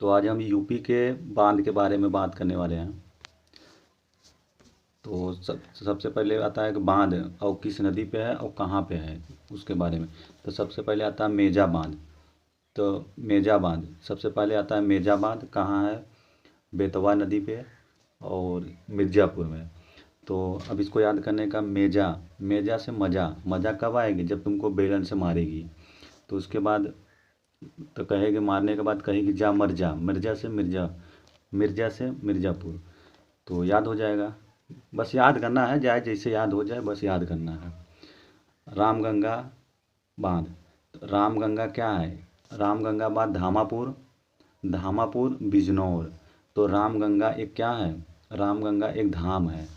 तो आज हम यूपी के बांध के बारे में बात करने वाले हैं। तो सबसे पहले आता है कि बांध और किस नदी पे है और कहाँ पे है उसके बारे में। तो सबसे पहले आता है मेजा बांध। तो मेजा बांध सबसे पहले आता है। मेजा बांध कहाँ है? बेतवा नदी पे और मिर्ज़ापुर में। तो अब इसको याद करने का, मेजा, मेजा से मजा, मजा कब आएगी? जब तुमको बेलन से मारेगी। तो उसके बाद तो कहेगी, मारने के बाद कहेगी जा मर जा, मिर्जा से मिर्जा, मिर्जा से मिर्ज़ापुर। तो याद हो जाएगा, बस याद करना है, जाए जैसे याद हो जाए बस याद करना है। रामगंगा बांध। तो रामगंगा क्या है? रामगंगा बांध धामापुर, धामापुर बिजनौर। तो रामगंगा एक क्या है? रामगंगा एक धाम है।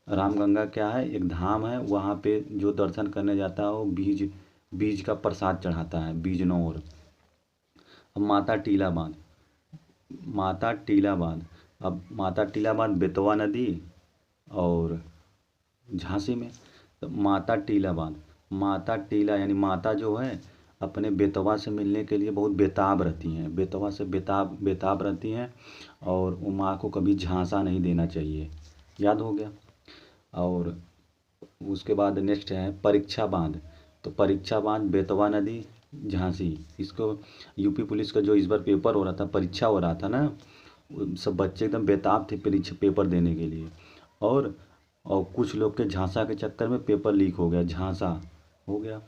रामगंगा क्या है? एक धाम है। वहाँ पे जो दर्शन करने जाता है वो बीज बीज का प्रसाद चढ़ाता है, बिजनौर। अब माता टीला बांध। माता टीला बांध। अब माता टीला बांध बेतवा नदी और झांसी में। तो माता टीला बांध, माता टीला यानी माता जो है अपने बेतवा से मिलने के लिए बहुत बेताब रहती हैं, बेतवा से बेताब बेताब रहती हैं। और वो माँ को कभी झांसा नहीं देना चाहिए। याद हो गया। और उसके बाद नेक्स्ट है परीक्षा बांध। तो परीक्षा बांध बेतवा नदी झांसी। इसको यूपी पुलिस का जो इस बार पेपर हो रहा था, परीक्षा हो रहा था ना, सब बच्चे एकदम बेताब थे परीक्षा पेपर देने के लिए। और कुछ लोग के झांसा के चक्कर में पेपर लीक हो गया, झांसा हो गया।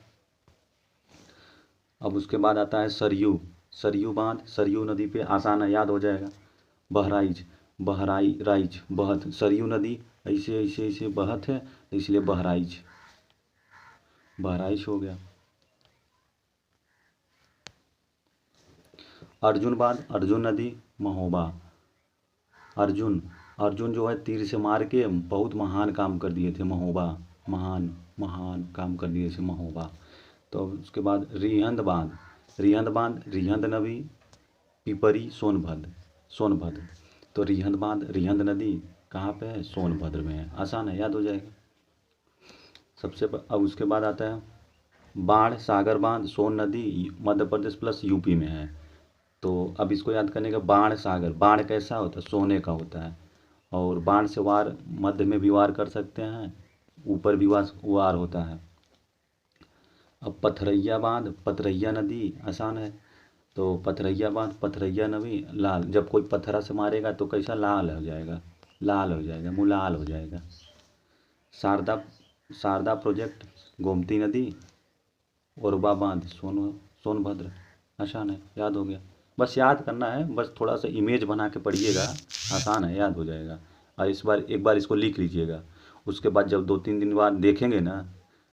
अब उसके बाद आता है सरयू। सरयू बांध सरयू नदी पे, आसान है, याद हो जाएगा। बहराइच, बहराइच बहत, सरयू नदी ऐसे ऐसे ऐसे बहत है इसलिए बहराइच, बहराइच हो गया। अर्जुन बांध, अर्जुन नदी महोबा। अर्जुन, अर्जुन जो है तीर से मार के बहुत महान काम कर दिए थे, महोबा, महान महान काम कर दिए थे महोबा। तो उसके बाद रिहंद बांध। रिहंद बांध, रिहंद नदी पिपरी सोनभद्र, सोनभद्र। तो रिहंद बांध, रिहंद नदी कहाँ पे है? सोनभद्र में है, आसान है, याद हो जाएगा। अब उसके बाद आता है बाढ़ सागर बांध, सोन नदी मध्य प्रदेश प्लस यूपी में है। तो अब इसको याद करने का, बाण सागर, बाण कैसा होता है? सोने का होता है। और बाण से वार मध्य में भी वार कर सकते हैं, ऊपर भी वार होता है। अब पथरैया बांध, पथरैया नदी, आसान है। तो पथरैया बांध, पथरैया नदी लाल, जब कोई पत्थरा से मारेगा तो कैसा? लाल हो जाएगा, लाल हो जाएगा, मुँह लाल हो जाएगा। शारदा, शारदा प्रोजेक्ट गोमती नदी, ओरबा बांध सोनभद्र, आसान है, याद हो गया। बस याद करना है, बस थोड़ा सा इमेज बना के पढ़िएगा, आसान है, याद हो जाएगा। और इस बार एक बार इसको लिख लीजिएगा। उसके बाद जब 2-3 दिन बाद देखेंगे ना